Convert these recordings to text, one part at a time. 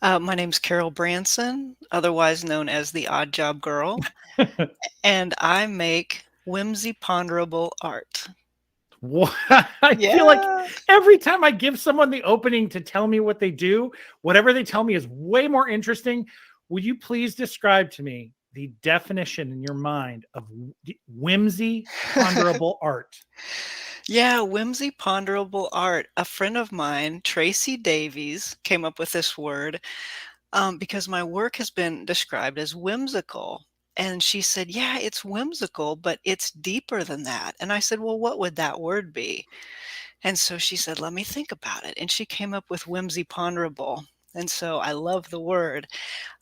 My name's Carol Branson, otherwise known as the Odd Job Girl, and I make whimsy-ponderable art. What? I feel like Yeah. every time I give someone the opening to tell me what they do, whatever they tell me is way more interesting. Would you please describe to me the definition in your mind of whimsy ponderable art? Yeah, whimsy-ponderable art. A friend of mine, Tracy Davies, came up with this word, because my work has been described as whimsical. And she said, "Yeah, it's whimsical, but it's deeper than that." And I said, "Well, what would that word be?" And so she said, "Let me think about it." And she came up with whimsy-ponderable. And so I love the word.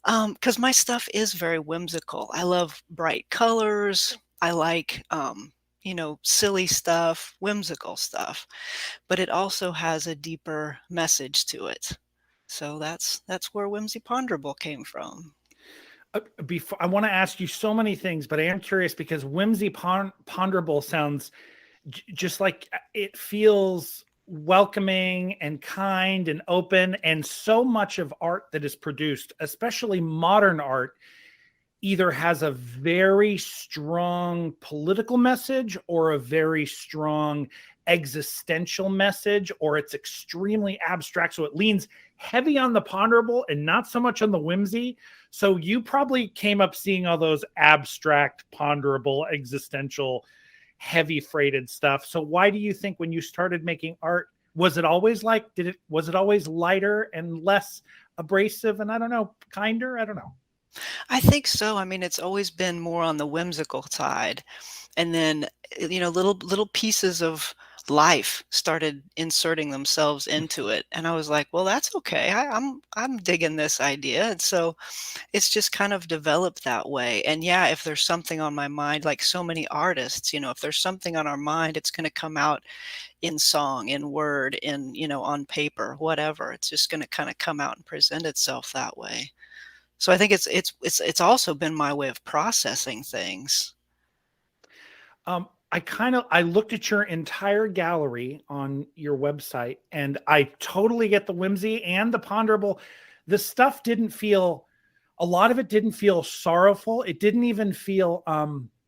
Because my stuff is very whimsical. I love bright colors. I like, silly stuff, whimsical stuff, but it also has a deeper message to it. So that's where Whimsy Ponderable came from. Before I want to ask you so many things, but I am curious because ponderable sounds just like it feels welcoming and kind and open. And so much of art that is produced, especially modern art, either has a very strong political message or a very strong existential message, or it's extremely abstract. So it leans heavy on the ponderable and not so much on the whimsy. So you probably came up seeing all those abstract, ponderable, existential, heavy freighted stuff. So why do you think when you started making art, was it always like, was it always lighter and less abrasive and I don't know, kinder? I don't know. I think so. I mean, it's always been more on the whimsical side. And then, little pieces of life started inserting themselves into it. And I was like, well, that's okay. I'm digging this idea. And so it's just kind of developed that way. And yeah, if there's something on my mind, like so many artists, if there's something on our mind, it's going to come out in song, in word, on paper, whatever. It's just going to kind of come out and present itself that way. So I think it's also been my way of processing things. I looked at your entire gallery on your website and I totally get the whimsy and the ponderable. The stuff didn't feel, a lot of it didn't feel sorrowful. It didn't even feel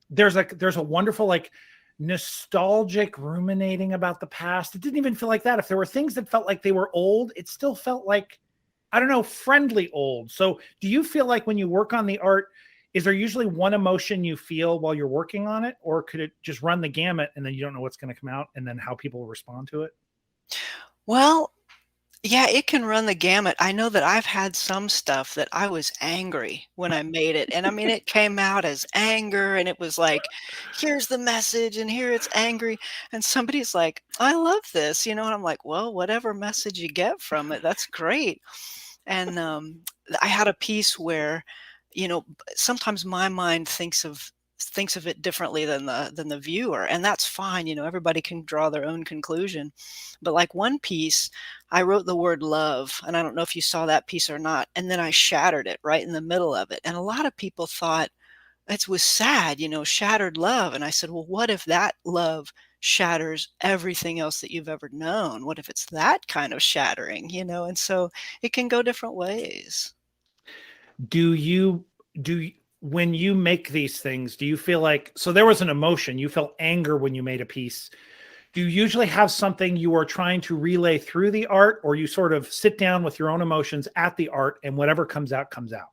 there's a wonderful like nostalgic ruminating about the past. It didn't even feel like that. If there were things that felt like they were old, it still felt like, I don't know, friendly old. So do you feel like when you work on the art, is there usually one emotion you feel while you're working on it, or could it just run the gamut and then you don't know what's going to come out and then how people respond to it? Well, yeah, it can run the gamut. I know that I've had some stuff that I was angry when I made it, and I mean, it came out as anger, and it was like, "Here's the message, and here it's angry," and somebody's like, "I love this," and I'm like, "Well, whatever message you get from it, that's great." And, I had a piece where, sometimes my mind thinks of it differently than the viewer, and that's fine, everybody can draw their own conclusion. But, like, one piece, I wrote the word love, and I don't know if you saw that piece or not, and then I shattered it right in the middle of it, and a lot of people thought it was sad, shattered love, and I said, "Well, what if that love shatters everything else that you've ever known? What if it's that kind of shattering?" And so it can go different ways. Do you, when you make these things, do you feel like, so there was an emotion, you felt anger when you made a piece. Do you usually have something you are trying to relay through the art, or you sort of sit down with your own emotions at the art and whatever comes out, comes out?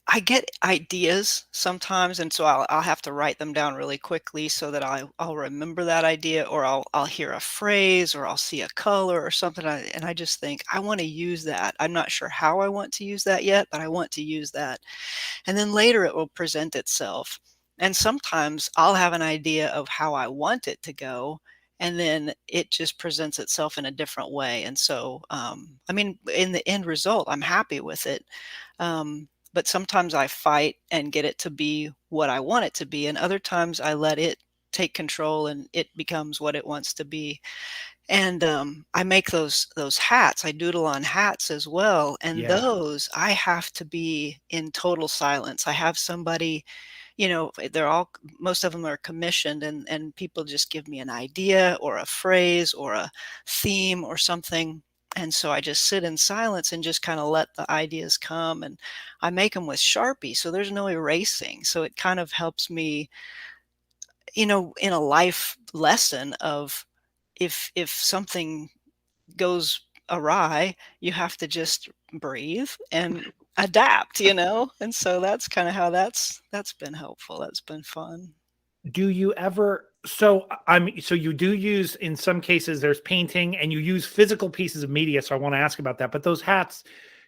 I get ideas sometimes, and so I'll have to write them down really quickly so that I'll remember that idea, or I'll hear a phrase, or I'll see a color or something, and I just think, "I wanna use that." I'm not sure how I want to use that yet, but I want to use that. And then later it will present itself. And sometimes I'll have an idea of how I want it to go, and then it just presents itself in a different way. And so, I mean, in the end result, I'm happy with it. But sometimes I fight and get it to be what I want it to be, and other times I let it take control and it becomes what it wants to be. And, I make those hats, I doodle on hats as well, and Yeah. those I have to be in total silence. I have somebody, they're all most of them are commissioned, and people just give me an idea or a phrase or a theme or something, And so I just sit in silence and just kind of let the ideas come. And I make them with Sharpie, so there's no erasing. So it kind of helps me, in a life lesson of, if something goes awry, you have to just breathe and adapt. And so that's kind of how that's been helpful. That's been fun. Do you ever so I'm so you do use in some cases there's painting and you use physical pieces of media, so I want to ask about that. But those hats,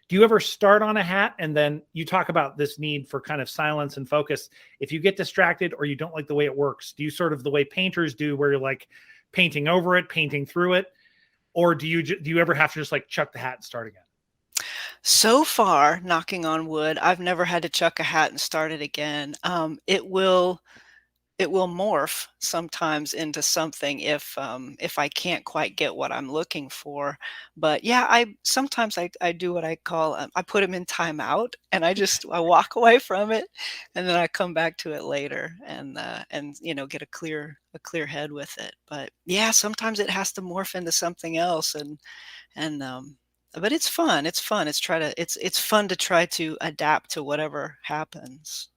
do you ever start on a hat and then you talk about this need for kind of silence and focus? If you get distracted or you don't like the way it works, do you sort of the way painters do where you're like painting over it, painting through it, or do you ever have to just like chuck the hat and start again? So far, knocking on wood, I've never had to chuck a hat and start it again. It will morph sometimes into something if I can't quite get what I'm looking for. But yeah, I do what I call, I put them in timeout, and I walk away from it, and then I come back to it later, and get a clear head with it. But yeah, sometimes it has to morph into something else, and but it's fun. It's fun. It's fun to try to adapt to whatever happens.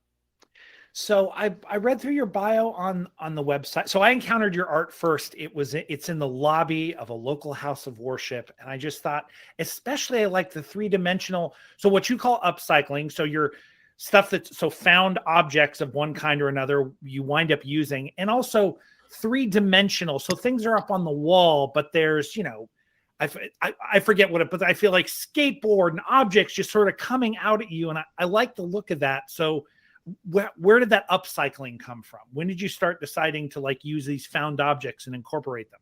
So I read through your bio on the website. So I encountered your art first. It's in the lobby of a local house of worship, and I just thought, especially I like the three-dimensional. So what you call upcycling. So your stuff that's so found objects of one kind or another you wind up using, and also three-dimensional. So things are up on the wall, but there's I forget what it, but I feel like skateboard and objects just sort of coming out at you, and I like the look of that. So where did that upcycling come from? When did you start deciding to like use these found objects and incorporate them?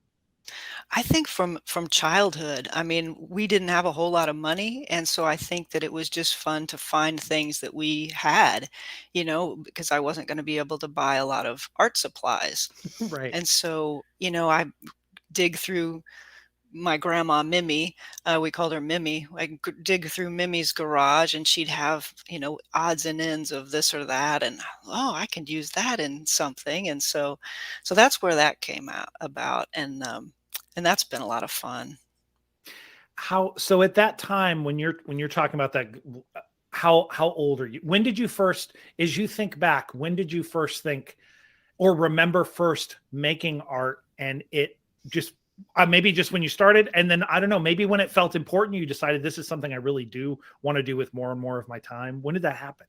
I think from childhood. I mean, we didn't have a whole lot of money, and so I think that it was just fun to find things that we had, because I wasn't gonna be able to buy a lot of art supplies. Right. And so, I dig through my grandma Mimi, we called her Mimi. I dig through Mimi's garage, and she'd have, odds and ends of this or that, and oh, I can use that in something. And so that's where that came out about, and that's been a lot of fun. How so at that time when you're talking about that, how old are you? When did you first, as you think back, when did you first think or remember first making art, and it just maybe just when you started, and then I don't know, maybe when it felt important, you decided this is something I really do want to do with more and more of my time. When did that happen?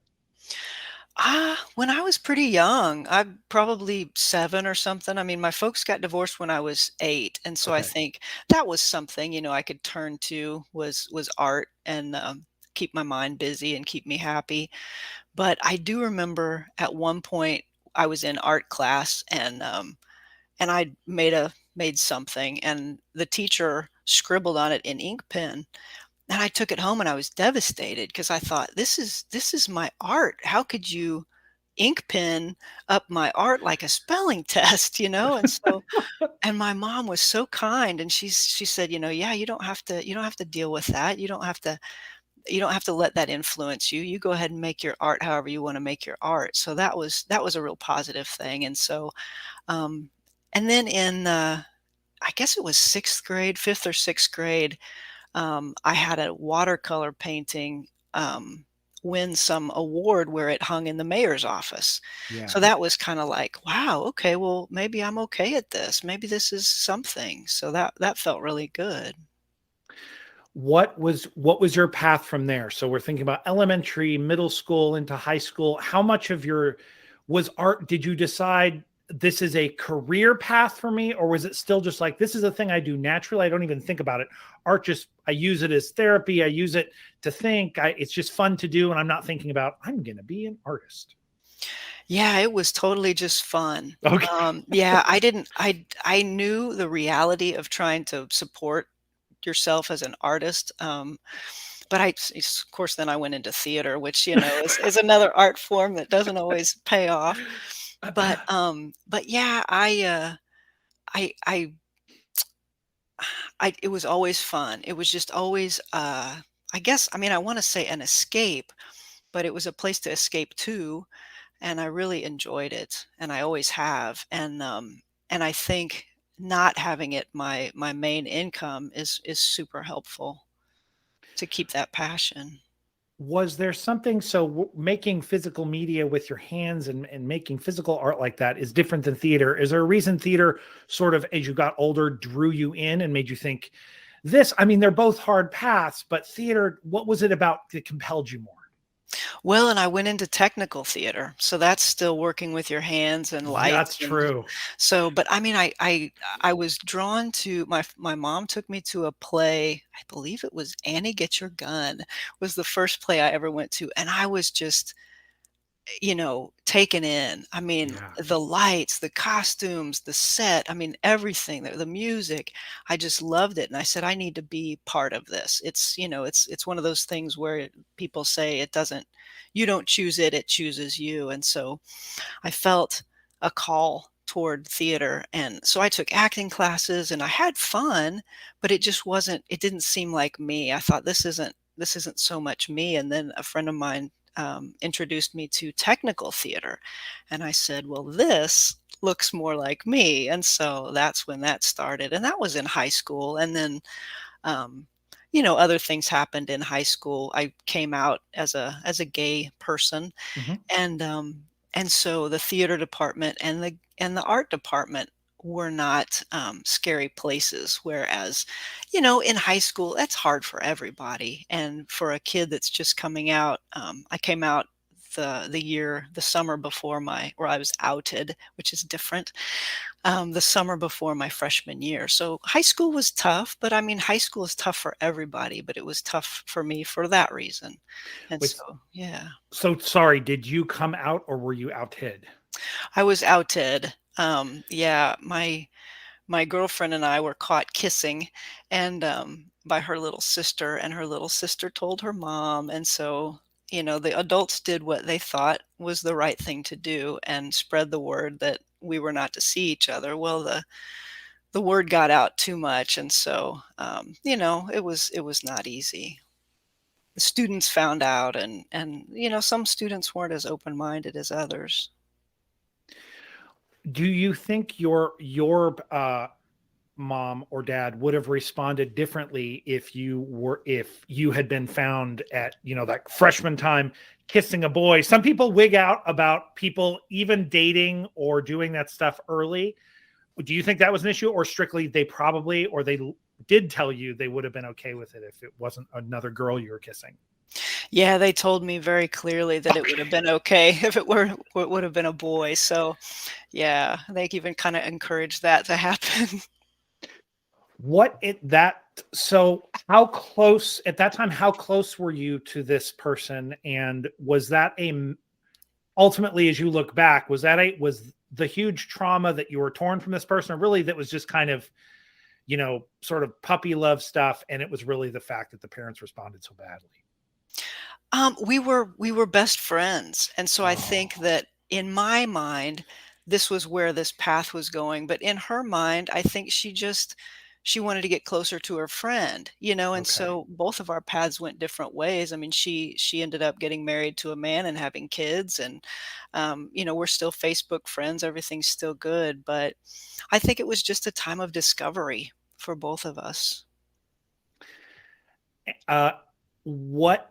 When I was pretty young, I'm probably 7 or something. I mean, my folks got divorced when I was 8, and so I Okay. think that was something, I could turn to, was art, and, keep my mind busy and keep me happy. But I do remember at one point I was in art class, and I made something, and the teacher scribbled on it in ink pen, and I took it home and I was devastated because I thought, "This is my art. How could you ink pen up my art like a spelling test?" And my mom was so kind, and she said, "Yeah, you don't have to deal with that. You don't have to let that influence you. You go ahead and make your art however you wanna make your art." So that was a real positive thing. Um, and then I guess it was 6th grade, 5th or 6th grade, I had a watercolor painting, win some award where it hung in the mayor's office. Yeah. So that was kinda like, "Wow, okay, well, maybe I'm okay at this. Maybe this is something." So that felt really good. What was your path from there? So we're thinking about elementary, middle school into high school. How much of your was art? Did you decide this is a career path for me, or was it still just like this is a thing I do naturally? I don't even think about it. Art just I use it as therapy. I use it to think. It's just fun to do, and I'm not thinking about I'm going to be an artist. Yeah, it was totally just fun. Okay. Yeah, I didn't I knew the reality of trying to support yourself as an artist, but of course, then I went into theater, which, is another art form that doesn't always pay off. But yeah, I it was always fun. It was just always, I guess, I mean, I wanna say an escape, but it was a place to escape to, and I really enjoyed it, and I always have. And I think not having it my main income is super helpful to keep that passion. Was there something so making physical media with your hands and making physical art like that is different than theater? Is there a reason theater sort of as you got older drew you in and made you think this? I mean, they're both hard paths, but theater, what was it about that compelled you more? Well, and I went into technical theater, so that's still working with your hands and Yeah, that's lights and true. so but I mean, I was drawn to my mom took me to a play, I believe it was Annie Get Your Gun was the first play I ever went to, and I was just, taken in. I mean, Yeah. the lights, the costumes, the set, I mean, everything, the music. I just loved it, and I said, "I need to be part of this." It's one of those things where people say it doesn't you don't choose it, it chooses you, and so I felt a call toward theater, and so I took acting classes, and I had fun, but it didn't seem like me. I thought, "This isn't so much me," and then a friend of mine, introduced me to technical theater, and I said, "Well, this looks more like me," and so that's when that started, and that was in high school, and then, um, other things happened in high school. I came out as a gay person, Mhm. and, so the theater department and the art department were not, scary places, whereas, in high school, that's hard for everybody, and for a kid that's just coming out, I came out the summer before my where I was outed, which is different, the summer before my freshman year, so high school was tough, but, I mean, high school is tough for everybody, but it was tough for me for that reason, and Wait, so yeah. so sorry, did you come out or were you outed? I was outed. Yeah, my girlfriend and I were caught kissing and by her little sister, and her little sister told her mom, and so the adults did what they thought was the right thing to do and spread the word that we were not to see each other. Well, the word got out too much, and so it was not easy. The students found out, and some students weren't as open minded as others. Do you think your mom or dad would have responded differently if you had been found at that freshman time kissing a boy? Some people wig out about people even dating or doing that stuff early. Do you think that was an issue, or strictly they did tell you they would have been okay with it if it wasn't another girl you were kissing? Yeah, they told me very clearly that it would have Okay. been okay if it would have been a boy, so, yeah, they even kinda encouraged that to happen. What it that so how close at that time, how close were you to this person? And was that ultimately, as you look back, was the huge trauma that you were torn from this person, or really that was just kind of, sort of puppy love stuff, and it was really the fact that the parents responded so badly? We were best friends, and so I think Oh, that in my mind, this was where this path was going, but in her mind, I think she wanted to get closer to her friend, and okay. so both of our paths went different ways. I mean, she ended up getting married to a man and having kids, and, we're still Facebook friends, everything's still good, but I think it was just a time of discovery for both of us. Uh, what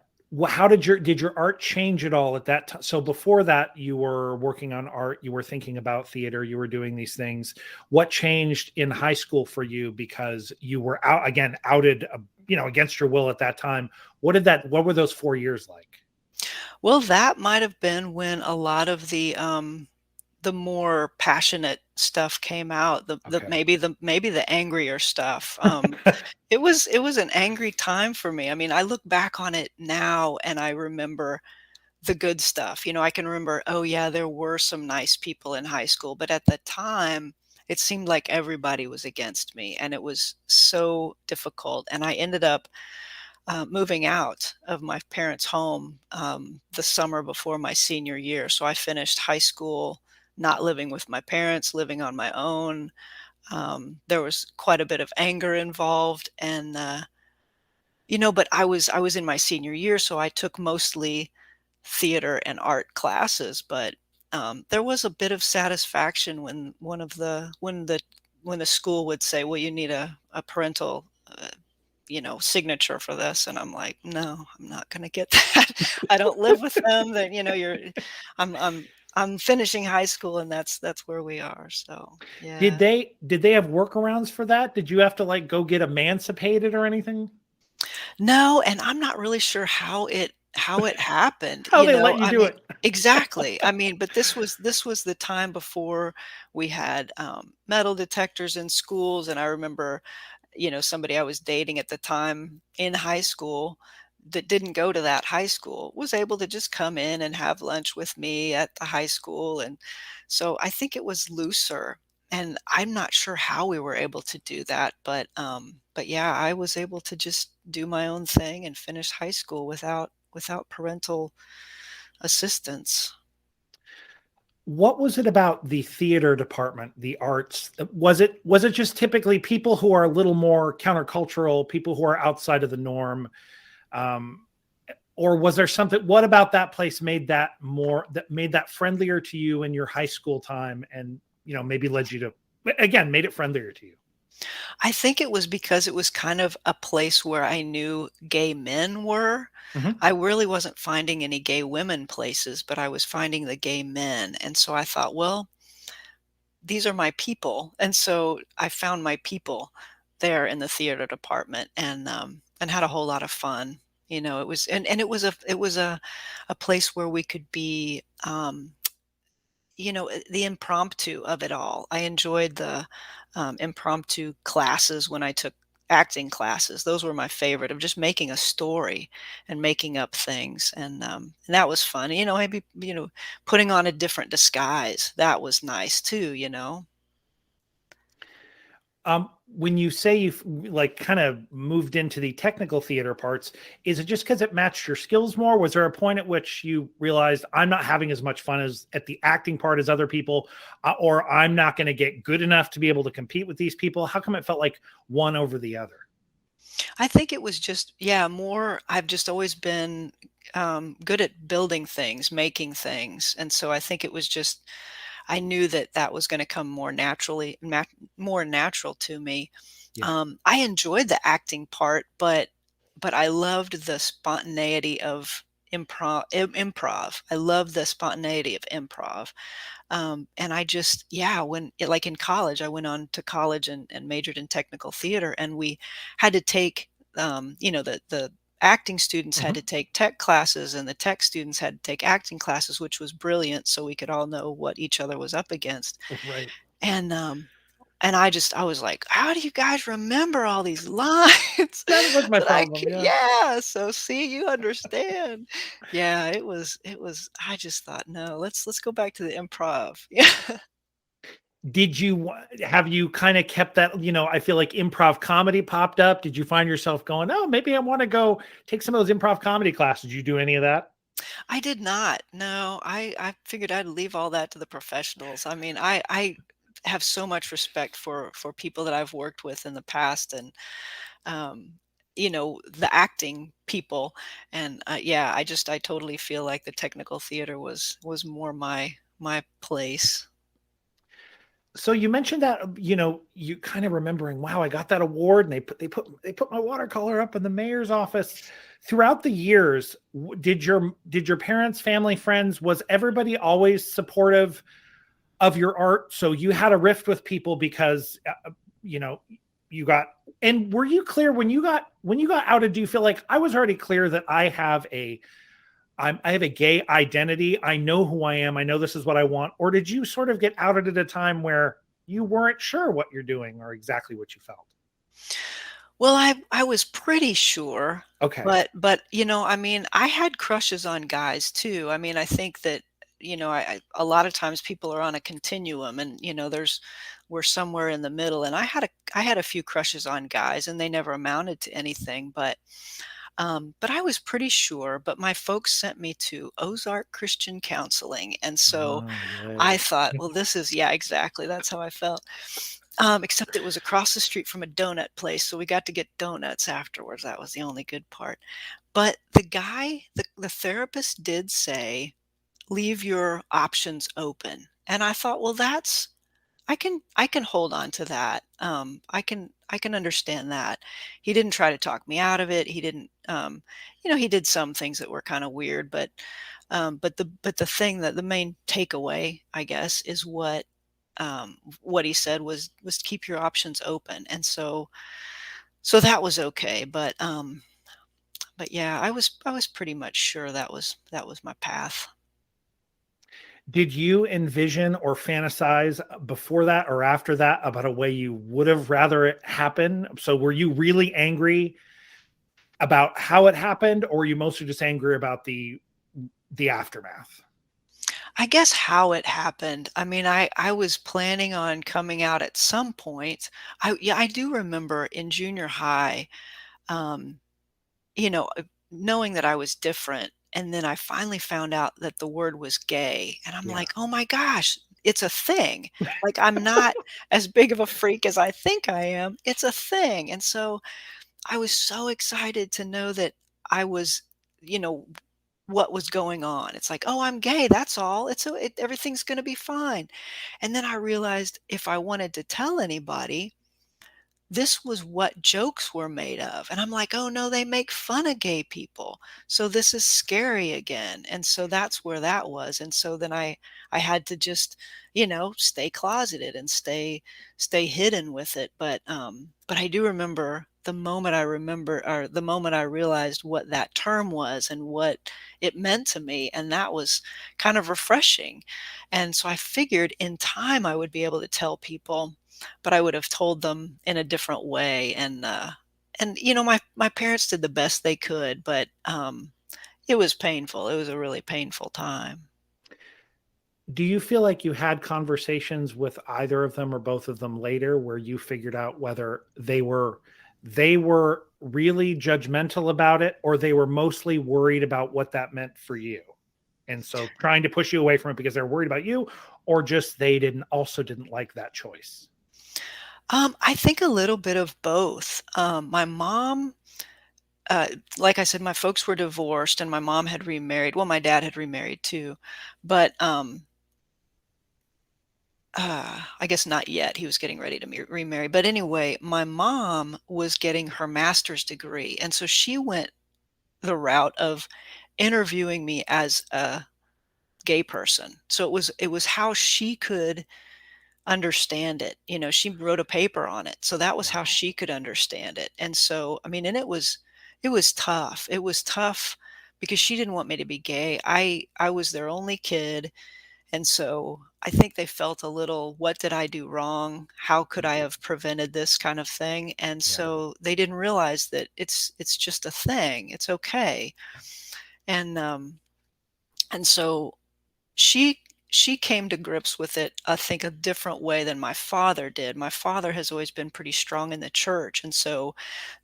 how did your art change at all at that time? So before that, you were working on art, you were thinking about theater, you were doing these things. What changed in high school for you because you were outed, against your will at that time? What were those 4 years like? Well, that might have been when a lot of the more passionate stuff came out, Okay. maybe the angrier stuff. It was an angry time for me. I mean, I look back on it now and I remember the good stuff. I can remember, oh yeah, there were some nice people in high school, but at the time, it seemed like everybody was against me, and it was so difficult. And I ended up moving out of my parents' home the summer before my senior year. So I finished high school not living with my parents, living on my own. There was quite a bit of anger involved, and but I was in my senior year, so I took mostly theater and art classes. But there was a bit of satisfaction when when the school would say, "Well, you need a parental, signature for this," and I'm like, "No, I'm not gonna get that. I don't live with them, that, you're I'm I'm I'm finishing high school, and that's where we are." So, yeah. Did they have workarounds for that? Did you have to, like, go get emancipated or anything? No, and I'm not really sure how it happened, How they let you I do mean. it? Exactly. I mean, but this was the time before we had, metal detectors in schools, and I remember, somebody I was dating at the time in high school that didn't go to that high school was able to just come in and have lunch with me at the high school. And so I think it was looser. And I'm not sure how we were able to do that, but yeah, I was able to just do my own thing and finish high school without parental assistance. What was it about the theater department, the arts? Was it just typically people who are a little more countercultural, people who are outside of the norm? Um, or was there something, what about that place made that friendlier to you in your high school time, and maybe led you to, again, made it friendlier to you? I think it was because it was kind of a place where I knew gay men were. Mhm. I really wasn't finding any gay women places, but I was finding the gay men, and so I thought, "Well, these are my people." And so I found my people there in the theater department, and had a whole lot of fun. It was, and it was a place where we could be, the impromptu of it all. I enjoyed the, impromptu classes when I took acting classes. Those were my favorite, of just making a story and making up things, and that was fun. Maybe, putting on a different disguise. That was nice too. When you say you've, like, kind of moved into the technical theater parts, is it just because it matched your skills more? Was there a point at which you realized I'm not having as much fun as at the acting part as other people, or I'm not going to get good enough to be able to compete with these people? How come it felt like one over the other? I think it was just, yeah, more. I've just always been, good at building things, making things, and so I think it was just, I knew that that was gonna come more natural to me. Yeah. I enjoyed the acting part, but I loved the spontaneity of improv. I love the spontaneity of improv. And I just, yeah, like in college, I went on to college and majored in technical theater, and we had to take, the acting students had Mhm. to take tech classes, and the tech students had to take acting classes, which was brilliant, so we could all know what each other was up against. Right. And I was like, "How do you guys remember all these lines That was my that I problem. can?" Yeah. Yeah, so see, you understand. Yeah, it was I just thought, "No, let's go back to the improv." Yeah. Have you kind of kept that? I feel like improv comedy popped up. Did you find yourself going, oh, maybe I want to go take some of those improv comedy classes? Did you do any of that? I did not. No, I figured I'd leave all that to the professionals. I mean, I have so much respect for people that I've worked with in the past, and, um, the acting people, and, yeah, I totally feel like the technical theater was more my place. So you mentioned that, you kind of remembering, wow, I got that award, and they put my watercolor up in the mayor's office. Throughout the years, did your parents, family, friends, was everybody always supportive of your art? So you had a rift with people because, you know, you got, and were you clear when you got outed? Do you feel like I was already clear that I have a gay identity. I know who I am. I know this is what I want. Or did you sort of get outed at a time where you weren't sure what you're doing or exactly what you felt? Well, I was pretty sure, Okay. but, I mean, I had crushes on guys too. I mean, I think that, a lot of times people are on a continuum, and, we're somewhere in the middle, and I had a few crushes on guys, and they never amounted to anything, but I was pretty sure. But my folks sent me to Ozark Christian Counseling, and so Oh, I yay. thought, "Well, this is," yeah, exactly, that's how I felt. Except it was across the street from a donut place, so we got to get donuts afterwards. That was the only good part. But the therapist did say, "Leave your options open." And I thought, "Well, I can hold on to that. I can understand that. He didn't try to talk me out of it. He didn't, he did some things that were kind of weird, but the thing that the main takeaway, I guess, is what he said was keep your options open, and so that was okay. But yeah, I was pretty much sure that was my path. Did you envision or fantasize before that or after that about a way you would have rather it happen? So were you really angry about how it happened, or were you mostly just angry about the aftermath? I guess how it happened. I mean, I was planning on coming out at some point. I do remember in junior high, um, knowing that I was different, and then I finally found out that the word was gay, and I'm Yeah. like, "Oh my gosh, it's a thing." Like, I'm not as big of a freak as I think I am. It's a thing, and so I was so excited to know that I was, you know, what was going on. It's like, "Oh, I'm gay, that's all. Everything's gonna be fine." And then I realized if I wanted to tell anybody, this was what jokes were made of. And I'm like, "Oh, no, they make fun of gay people. So this is scary again." And so that's where that was. And so then I had to just, stay closeted and stay hidden with it. But I do remember the moment I realized what that term was and what it meant to me, and that was kind of refreshing. And so I figured in time I would be able to tell people, but I would have told them in a different way. And my parents did the best they could, but it was painful. It was a really painful time. Do you feel like you had conversations with either of them or both of them later where you figured out whether they were really judgmental about it, or they were mostly worried about what that meant for you? And so trying to push you away from it because they're worried about you, or just they didn't like that choice? I think a little bit of both. My mom, uh, like I said, my folks were divorced, and my mom had remarried. Well, my dad had remarried too, but I guess not yet. He was getting ready to remarry. But anyway, my mom was getting her master's degree, and so she went the route of interviewing me as a gay person. So it was how she could understand it. She wrote a paper on it. So that was how Wow. she could understand it. And so, I mean, and it was tough. It was tough because she didn't want me to be gay. I was their only kid, and so I think they felt a little, what did I do wrong? How could I have prevented this kind of thing? And Yeah. so they didn't realize that it's just a thing. It's okay. And so she she came to grips with it, I think, a different way than my father did. My father has always been pretty strong in the church, and so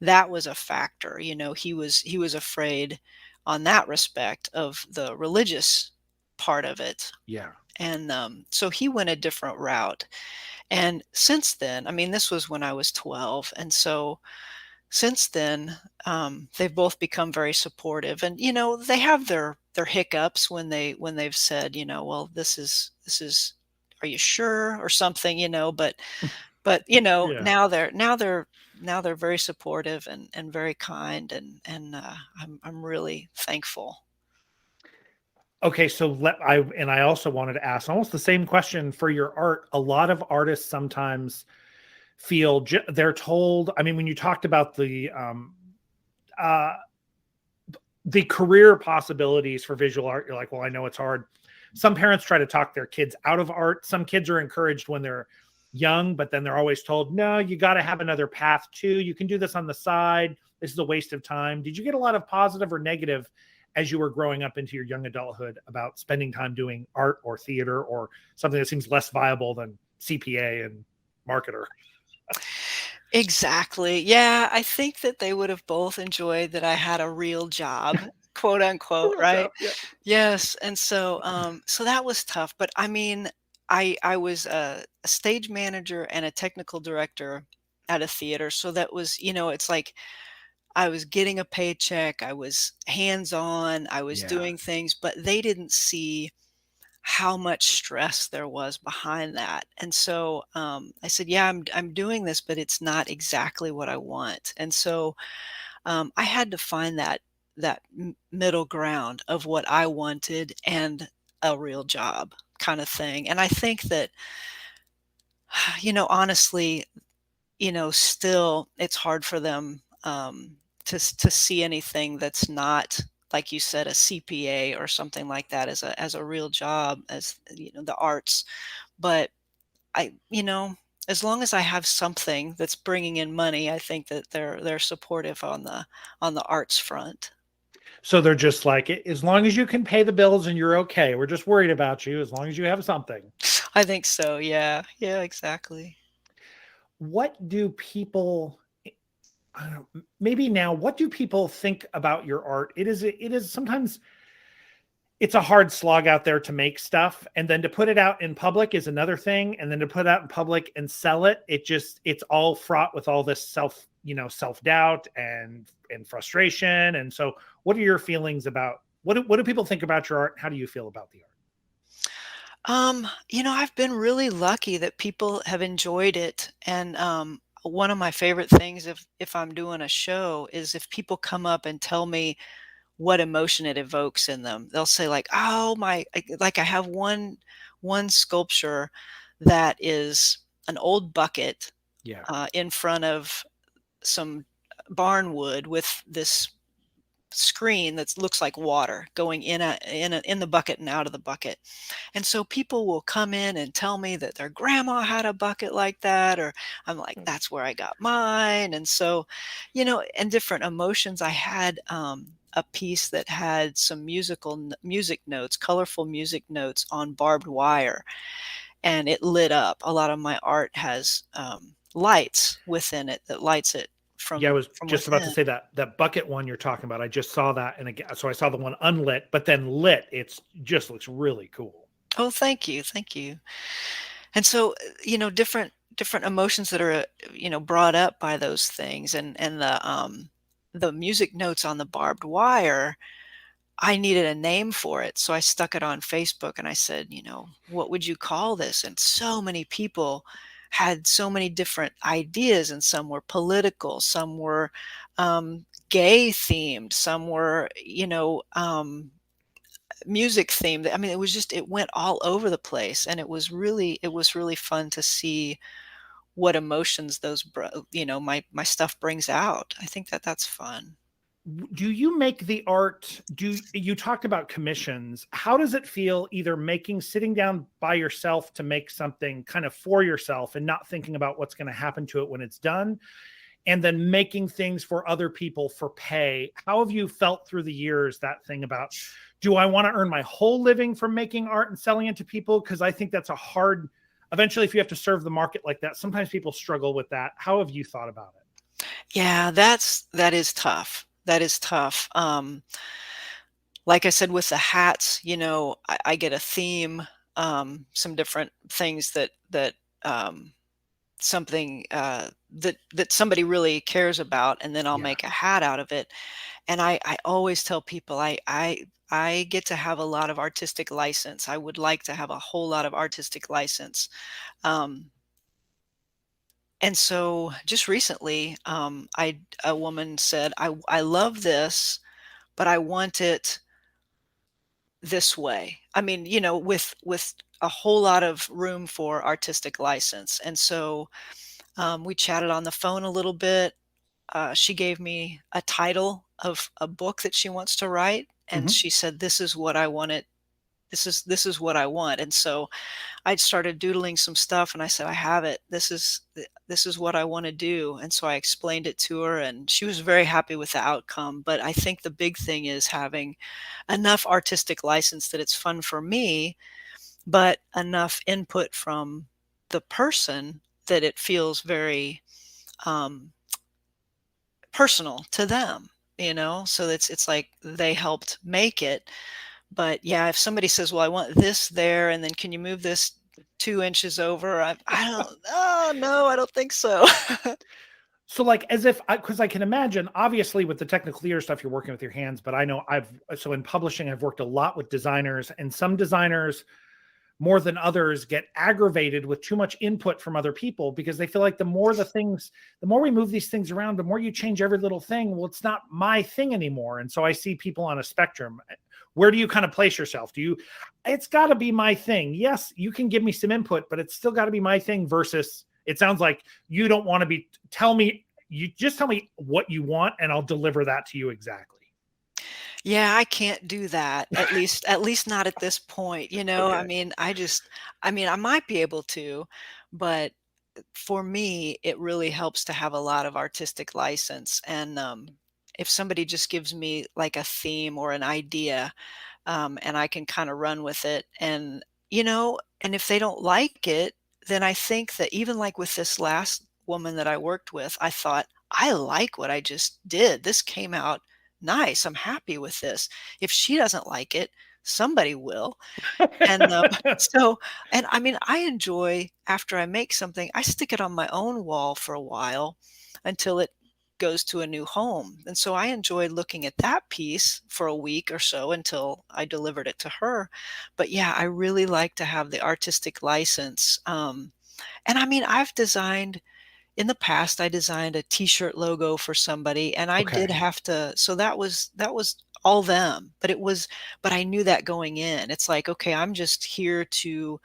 that was a factor. He was afraid on that respect of the religious part of it. Yeah. And so he went a different route. And since then, I mean, this was when I was 12, and so since then, they've both become very supportive. And they have their hiccups when they've said, well, this is are you sure, or something, but Yeah. now they're very supportive and very kind, and I'm really thankful. Okay, so I also wanted to ask almost the same question for your art. A lot of artists sometimes they're told. I mean, when you talked about uh, the career possibilities for visual art, you're like, well, I know it's hard. Some parents try to talk their kids out of art. Some kids are encouraged when they're young, but then they're always told, no, you got to have another path too. You can do this on the side. This is a waste of time. Did you get a lot of positive or negative as you were growing up into your young adulthood about spending time doing art or theater or something that seems less viable than CPA and marketer? Exactly. Yeah, I think that they would have both enjoyed that I had a real job, quote unquote, Real right? job. Yeah. Yes, and so that was tough, but I mean, I was a stage manager and a technical director at a theater, so that was, it's like I was getting a paycheck, I was hands-on, I was Yeah. doing things, but they didn't see how much stress there was behind that. And so I said, "Yeah, I'm doing this, but it's not exactly what I want." And so I had to find that middle ground of what I wanted and a real job kind of thing. And I think that, honestly, still it's hard for them to see anything that's not, like you said, a CPA or something like that as a real job, as the arts. But I, as long as I have something that's bringing in money, I think that they're supportive on the arts front. So they're just like, as long as you can pay the bills and you're okay, we're just worried about you as long as you have something. I think so. Yeah. Yeah, exactly. What do people, I don't know, maybe now, what do people think about your art? It is sometimes it's a hard slog out there to make stuff, and then to put it out in public is another thing, and then to put it out in public and sell it, it's all fraught with all this self-doubt and frustration. And so what are your feelings about what do people think about your art? How do you feel about the art? I've been really lucky that people have enjoyed it. And one of my favorite things, if I'm doing a show, is if people come up and tell me what emotion it evokes in them. They'll say like, "Oh my," like I have one sculpture that is an old bucket Yeah. in front of some barn wood with this screen that looks like water going in the bucket and out of the bucket. And so people will come in and tell me that their grandma had a bucket like that, or I'm like, that's where I got mine. And so, and different emotions. I had a piece that had some music notes, colorful music notes on barbed wire, and it lit up. A lot of my art has lights within it that lights it Yeah, I was from just about to within. say that bucket one you're talking about. I just saw that, and again, so I saw the one unlit, but then lit. It's just looks really cool. Oh, thank you, thank you. And so, different emotions that are, brought up by those things, and the music notes on the barbed wire, I needed a name for it, so I stuck it on Facebook and I said, "What would you call this?" And so many people had so many different ideas, and some were political, some were gay themed, some were, music themed. I mean, it went all over the place, and it was really fun to see what emotions my stuff brings out. I think that that's fun. Do you make the art? Do you talked about commissions? How does it feel either sitting down by yourself to make something kind of for yourself and not thinking about what's going to happen to it when it's done, and then making things for other people for pay? How have you felt through the years that thing about, do I want to earn my whole living from making art and selling it to people? Because I think that's a hard, eventually, if you have to serve the market like that, sometimes people struggle with that. How have you thought about it? Yeah, that is tough. That is tough. Like I said, with the hats, I get a theme, some different things that something that somebody really cares about, and then I'll Yeah. make a hat out of it. And I always tell people I get to have a lot of artistic license. I would like to have a whole lot of artistic license. Um, and so just recently, a woman said, I love this, but I want it this way. I mean, with a whole lot of room for artistic license. And so we chatted on the phone a little bit. She gave me a title of a book that she wants to write, and Mhm. she said, "This is what I want it. This is what I want." And so I started doodling some stuff, and I said, "I have it. This is what I want to do." And so I explained it to her, and she was very happy with the outcome. But I think the big thing is having enough artistic license that it's fun for me, but enough input from the person that it feels very um, personal to them, so it's like they helped make it. But yeah, if somebody says, "Well, I want this there, and then can you move this 2 inches over?" I don't, oh no, I don't think so. So, like, as if, because I can imagine, obviously, with the technical stuff, you're working with your hands. But I know so in publishing, I've worked a lot with designers, and some designers more than others get aggravated with too much input from other people because they feel like the more we move these things around, the more you change every little thing. Well, it's not my thing anymore. And so I see people on a spectrum. Where do you kind of place yourself? It's got to be my thing. Yes, you can give me some input, but it's still got to be my thing versus it sounds like you don't want to you just tell me what you want and I'll deliver that to you exactly. Yeah, I can't do that, at least not at this point, I Okay. mean, I mean, I might be able to, but for me, it really helps to have a lot of artistic license, and, if somebody just gives me, like, a theme or an idea, and I can kinda run with it, and if they don't like it, then I think that even, like, with this last woman that I worked with, I thought, "I like what I just did. This came out nice. I'm happy with this. If she doesn't like it, somebody will." And, so and I mean, I enjoy after I make something, I stick it on my own wall for a while until it goes to a new home, and so I enjoyed looking at that piece for a week or so until I delivered it to her. But, yeah, I really like to have the artistic license, and I mean, I've designed in the past, I designed a T-shirt logo for somebody, and I did Okay. have to so that was all them, but I knew that going in. It's like, "Okay, I'm just here to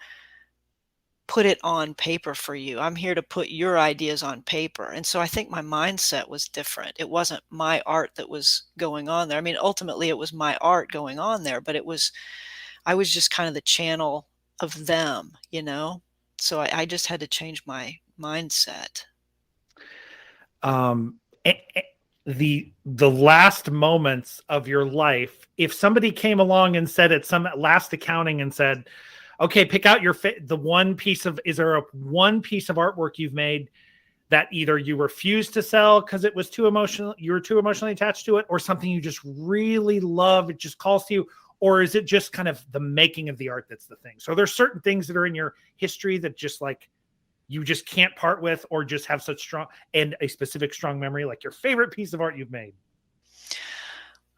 put it on paper for you. I'm here to put your ideas on paper." And so I think my mindset was different. It wasn't my art that was going on there. I mean, ultimately, it was my art going on there, but I was just kind of the channel of them, you know? So I just had to change my mindset. um the last moments of your life, if somebody came along and said at some last accounting and said, okay, pick out the one piece of, is there a one piece of artwork you've made that either you refused to sell because it was too emotional, you were too emotionally attached to it, or something you just really love, it just calls to you? Or is it just kind of the making of the art that's the thing? So there's certain things that are in your history that just like you just can't part with, or just have such strong and a specific strong memory, like your favorite piece of art you've made.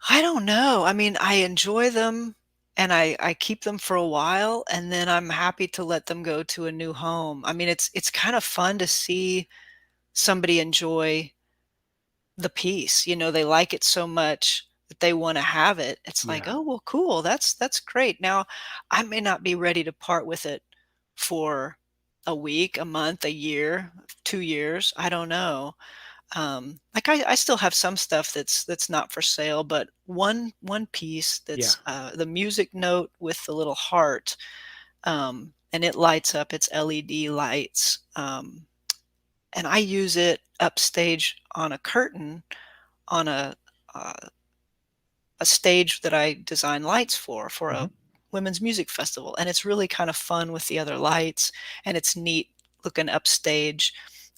I don't know. I mean, I enjoy them and I keep them for a while and then I'm happy to let them go to a new home. I mean, it's kind of fun to see somebody enjoy the piece. They like it so much that they want to have it. It's like, Yeah. "Oh, well, cool. That's great." Now, I may not be ready to part with it for a week, a month, a year, 2 years. I don't know. Like I still have some stuff that's not for sale, but one piece Yeah. that's the music note with the little heart, and it lights up. It's LED lights, and I use it upstage on a curtain on uh, a stage that I design lights for Mhm. a women's music festival, and it's really kind of fun with the other lights, and it's neat looking upstage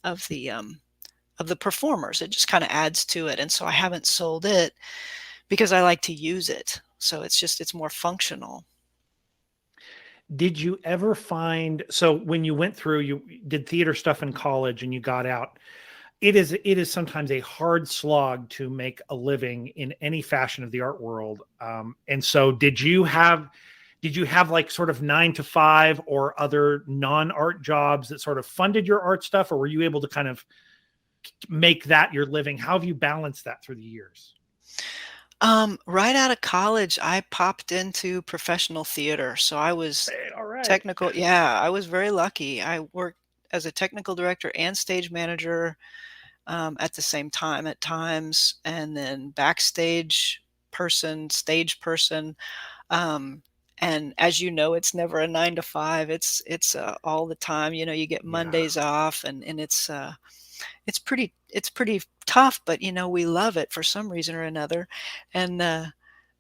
of the performers. It just kinda adds to it, and so I haven't sold it because I like to use it. So it's more functional. Did you ever find, so when you went through, you did theater stuff in college and you got out, it is sometimes a hard slog to make a living in any fashion of the art world. And so did you have like sort of 9 to 5 or other non-art jobs that sort of funded your art stuff, or were you able to kind of make that your living? How have you balanced that through the years? Right out of college, I popped into professional theater, so I was Hey, all right. technical yeah, I was very lucky. I worked as a technical director and stage manager, at the same time at times, and then backstage person, stage person, um, and as you know, it's never a 9 to 5, it's all the time, you get Yeah. Mondays off and it's pretty tough, but, we love it for some reason or another, and,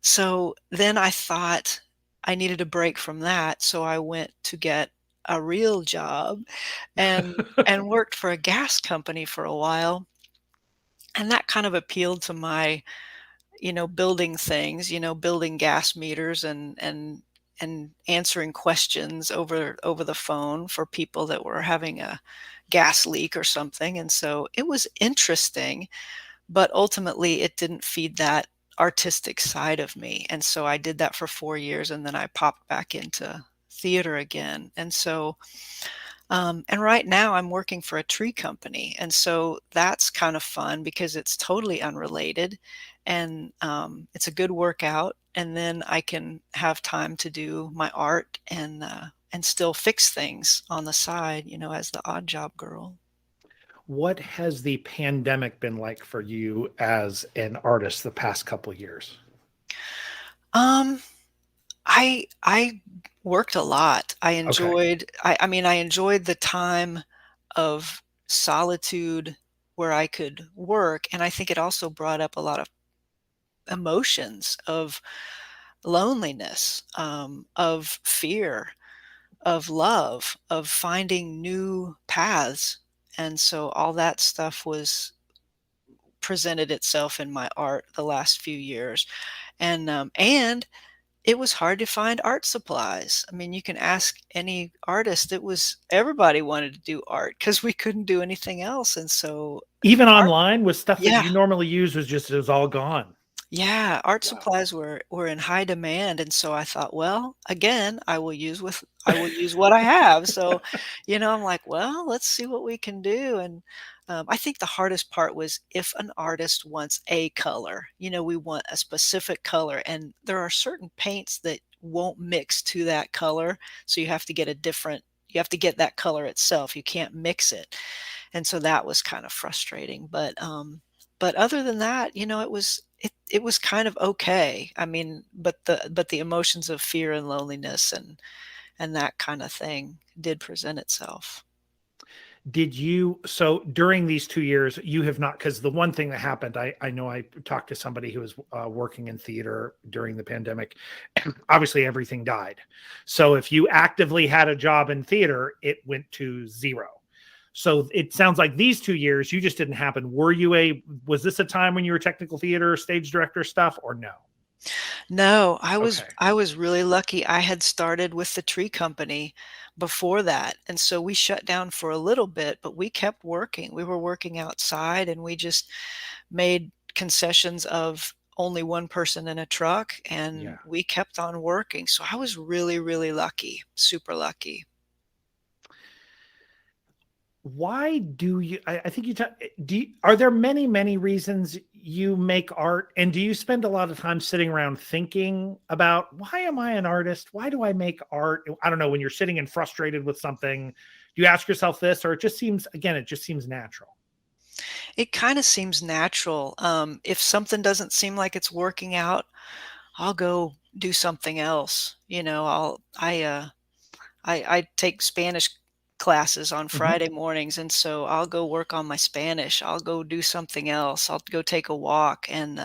so then I thought I needed a break from that, so I went to get a real job and worked for a gas company for a while, and that kind of appealed to my, building things, building gas meters and answering questions over the phone for people that were having a gas leak or something, and so it was interesting, but ultimately it didn't feed that artistic side of me, and so I did that for 4 years, and then I popped back into theater again. And so, and right now I'm working for a tree company. And so that's kind of fun because it's totally unrelated and it's a good workout. And then I can have time to do my art and still fix things on the side, as the odd job girl. What has the pandemic been like for you as an artist the past couple of years? Um, I worked a lot. Okay. I mean, I enjoyed the time of solitude where I could work, and I think it also brought up a lot of emotions of loneliness, of fear, of love, of finding new paths, and so all that stuff was presented itself in my art the last few years, and it was hard to find art supplies. I mean, you can ask any artist, it was everybody wanted to do art because we couldn't do anything else, and so Even art. online with stuff that Yeah. you normally use it was all gone. Yeah, art Wow. supplies were in high demand, and so I thought, "Well, again, I will use what I have." So, I'm like, "Well, let's see what we can do," and, I think the hardest part was if an artist wants a color, we want a specific color, and there are certain paints that won't mix to that color, so you have to get that color itself, you can't mix it. And so that was kind of frustrating, but other than that, it was kind of okay. I mean, but the emotions of fear and loneliness and that kind of thing did present itself. So during these 2 years, you have not, because the one thing that happened, I know I talked to somebody who was working in theater during the pandemic. Obviously, everything died. So if you actively had a job in theater, it went to zero. So it sounds like these 2 years, you just didn't happen. Was this a time when you were technical theater, stage director stuff, or no? No, Okay. I was really lucky. I had started with the tree company before that, and so we shut down for a little bit, but we kept working. We were working outside, and we just made concessions of only one person in a truck, and Yeah. we kept on working. So I was really, really lucky, super lucky. Why do you I think you ta- do you, are there many reasons you make art, and do you spend a lot of time sitting around thinking about why am I an artist, why do I make art? I don't know, when you're sitting and frustrated with something, do you ask yourself this, or it just seems natural? It kinda seems natural. If something doesn't seem like it's working out, I'll go do something else. I take Spanish classes on Mhm. Friday mornings, and so I'll go work on my Spanish. I'll go do something else. I'll go take a walk, and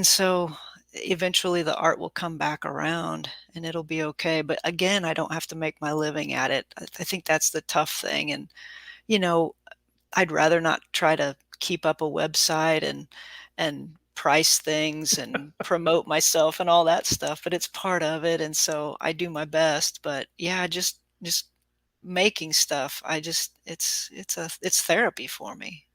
so eventually the art will come back around and it'll be okay. But again, I don't have to make my living at it. I think that's the tough thing. And, you know, I'd rather not try to keep up a website and price things and promote myself and all that stuff, but it's part of it, and so I do my best, but yeah, just making stuff, I just it's therapy for me.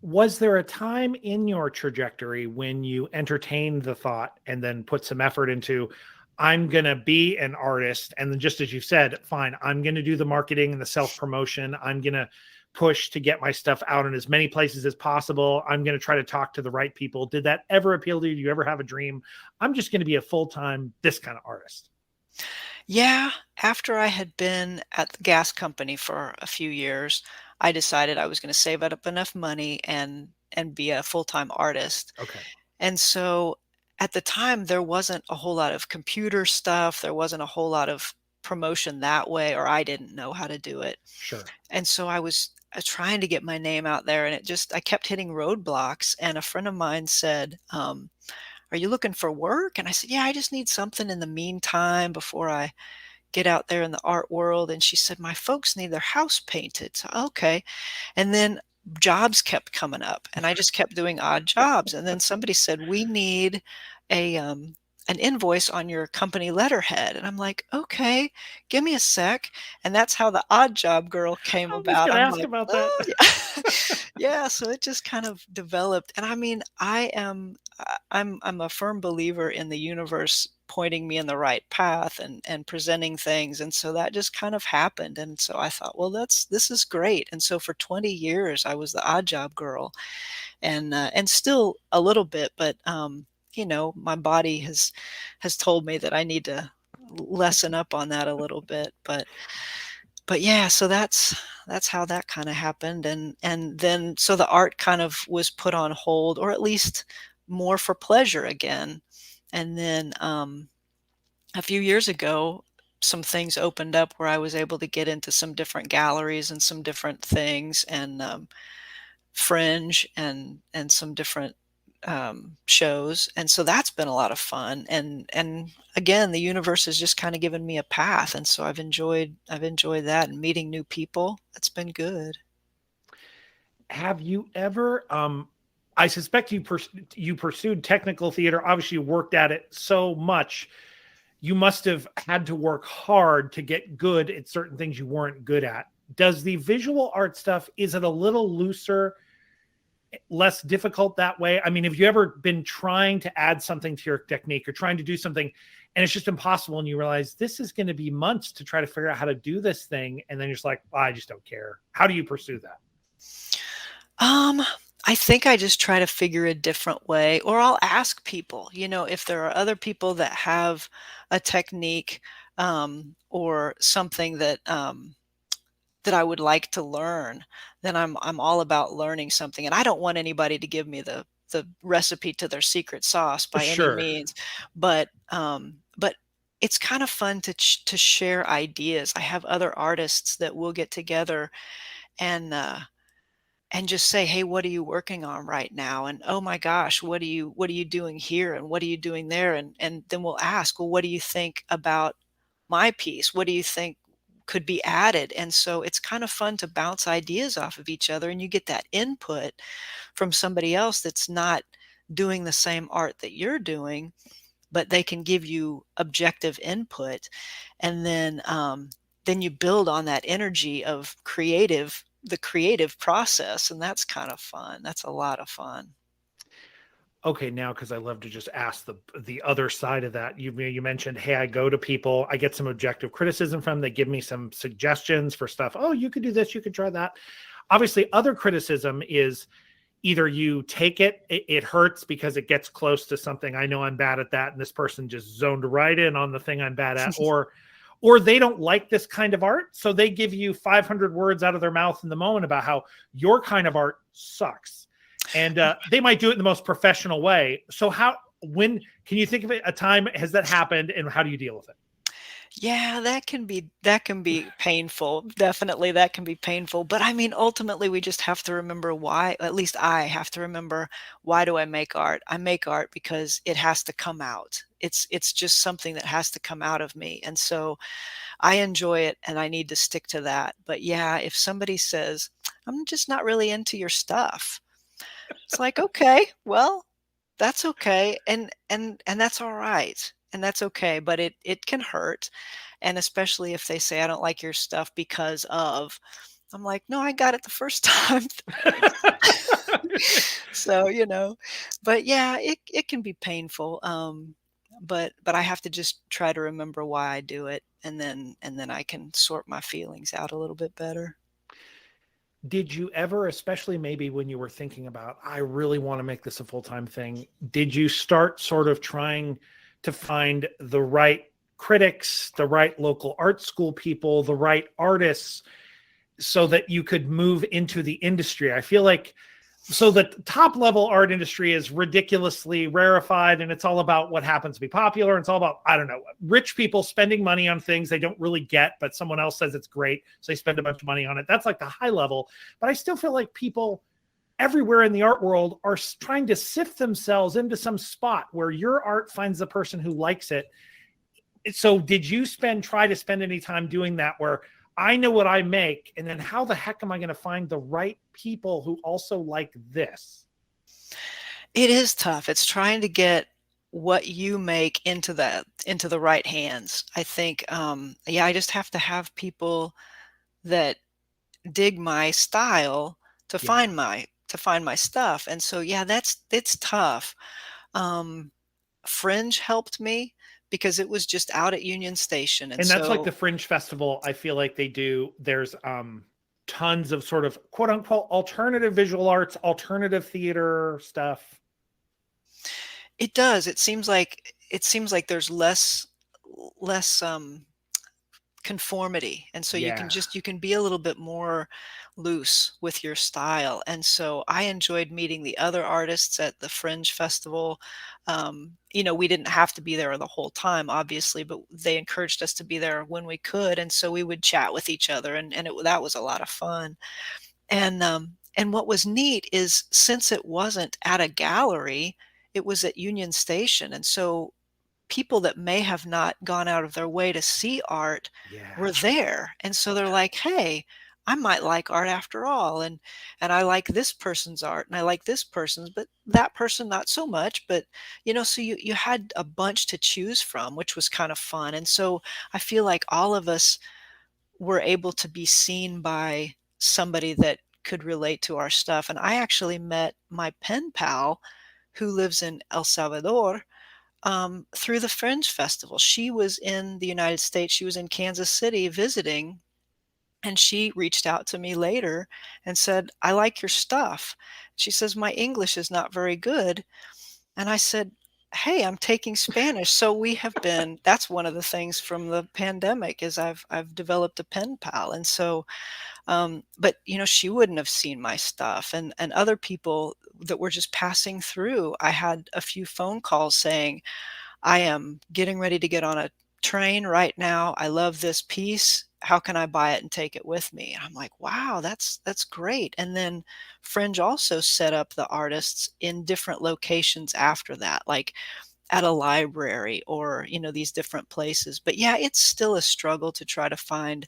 Was there a time in your trajectory when you entertained the thought and then put some effort into, I'm going to be an artist? And then, just as you said, fine, I'm going to do the marketing and the self promotion. I'm going to push to get my stuff out in as many places as possible. I'm going to try to talk to the right people. Did that ever appeal to you? Do you ever have a dream? I'm just going to be a full time, this kind of artist. Yeah, after I had been at the gas company for a few years, I decided I was gonna save up enough money and be a full-time artist. Okay. And so at the time, there wasn't a whole lot of computer stuff, there wasn't a whole lot of promotion that way, or I didn't know how to do it. Sure. And so I was trying to get my name out there, and I kept hitting roadblocks, and a friend of mine said, "Are you looking for work?" And I said, "Yeah, I just need something in the meantime before I get out there in the art world." And she said, "My folks need their house painted." So, okay. And then jobs kept coming up and I just kept doing odd jobs. And then somebody said, "We need a, an invoice on your company letterhead." And I'm like, "Okay, give me a sec." And that's how the odd job girl came I was just about. going to I'm ask like, about that. "Oh, yeah." Yeah, so it just kind of developed. And I mean, I'm a firm believer in the universe pointing me in the right path and presenting things, and so that just kind of happened, and so I thought, "Well, this is great," and so for 20 years, I was the odd job girl, and still a little bit, but, my body has told me that I need to lessen up on that a little bit, but yeah, so that's how that kinda happened, and then so the art kind of was put on hold, or at least more for pleasure again, and then, a few years ago, some things opened up where I was able to get into some different galleries and some different things, and, Fringe and some different, shows, and so that's been a lot of fun, and again, the universe has just kinda given me a path, and so I've enjoyed that and meeting new people. It's been good. Have you ever, I suspect you pursued technical theater. Obviously, you worked at it so much. You must have had to work hard to get good at certain things you weren't good at. Does the visual art stuff, is it a little looser, less difficult that way? I mean, have you ever been trying to add something to your technique or trying to do something and it's just impossible and you realize this is going to be months to try to figure out how to do this thing, and then you're just like, "Oh, I just don't care." How do you pursue that? Um, I think I just try to figure a different way, or I'll ask people, if there are other people that have a technique, or something that I would like to learn, then I'm all about learning something, and I don't want anybody to give me the recipe to their secret sauce by any Sure. means, but it's kind of fun to share ideas. I have other artists that will get together and, and just say, "Hey, what are you working on right now?" And, "Oh my gosh, what are you doing here? And what are you doing there?" And then we'll ask, "Well, what do you think about my piece? What do you think could be added?" And so it's kind of fun to bounce ideas off of each other, and you get that input from somebody else that's not doing the same art that you're doing, but they can give you objective input, and then you build on that energy of the creative process, and that's kind of fun. That's a lot of fun. Okay, now because I love to just ask the other side of that. You mentioned, hey, I go to people, I get some objective criticism from them. They give me some suggestions for stuff. Oh, you could do this, you could try that. Obviously, other criticism is either you take it hurts because it gets close to something I know I'm bad at that, and this person just zoned right in on the thing I'm bad at, or they don't like this kind of art, so they give you 500 words out of their mouth in the moment about how your kind of art sucks, and they might do it in the most professional way. So when can you think of a time has that happened, and how do you deal with it? Yeah, that can be painful. Definitely, that can be painful, but, I mean, ultimately, we just have to remember why. At least I have to remember, why do I make art? I make art because it has to come out. It's just something that has to come out of me, and so I enjoy it, and I need to stick to that. But, yeah, if somebody says, "I'm just not really into your stuff," it's like, "Okay, well, that's okay, and that's alright, and that's okay," but it can hurt, and especially if they say, "I don't like your stuff because of," I'm like, "No, I got it the first time." So, but yeah, it can be painful, but I have to just try to remember why I do it, and then I can sort my feelings out a little bit better. Did you ever, especially maybe when you were thinking about, I really want to make this a full-time thing, did you start sort of trying to find the right critics, the right local art school people, the right artists so that you could move into the industry? I feel like so the top level art industry is ridiculously rarefied, and it's all about what happens to be popular. It's all about, I don't know, rich people spending money on things they don't really get, but someone else says it's great, so they spend a bunch of money on it. That's like the high level. But I still feel like people everywhere in the art world are trying to sift themselves into some spot where your art finds the person who likes it. So did you try to spend any time doing that, where I know what I make, and then how the heck am I going to find the right people who also like this? It is tough. It's trying to get what you make into the right hands. I think, yeah, I just have to have people that dig my style to Yeah. find my stuff, and so, yeah, it's tough. Um, Fringe helped me because it was just out at Union Station, and And that's like so the Fringe Festival. I feel like they do. There's tons of sort of quote unquote alternative visual arts, alternative theater stuff. it does. It seems like there's less conformity, and so Yeah. you can be a little bit more loose with your style. And so I enjoyed meeting the other artists at the Fringe Festival. We didn't have to be there the whole time, obviously, but they encouraged us to be there when we could, and so we would chat with each other, and that was a lot of fun. And what was neat is, since it wasn't at a gallery, it was at Union Station, and so people that may have not gone out of their way to see art were Yeah. there. And so they're like, "Hey, I might like art after all, and I like this person's art, and I like this person's, but that person not so much." But, so you had a bunch to choose from, which was kind of fun. And so I feel like all of us were able to be seen by somebody that could relate to our stuff. And I actually met my pen pal who lives in El Salvador, through the Fringe Festival. She was in the United States. She was in Kansas City visiting, and she reached out to me later and said, "I like your stuff." She says, "My English is not very good." And I said, "Hey, I'm taking Spanish." So we have been that's one of the things from the pandemic, is I've developed a pen pal. And so but she wouldn't have seen my stuff, and other people that were just passing through. I had a few phone calls saying, "I am getting ready to get on a train right now. I love this piece. How can I buy it and take it with me?" And I'm like, "Wow, that's great." And then Fringe also set up the artists in different locations after that, like at a library, or these different places. But yeah, it's still a struggle to try to find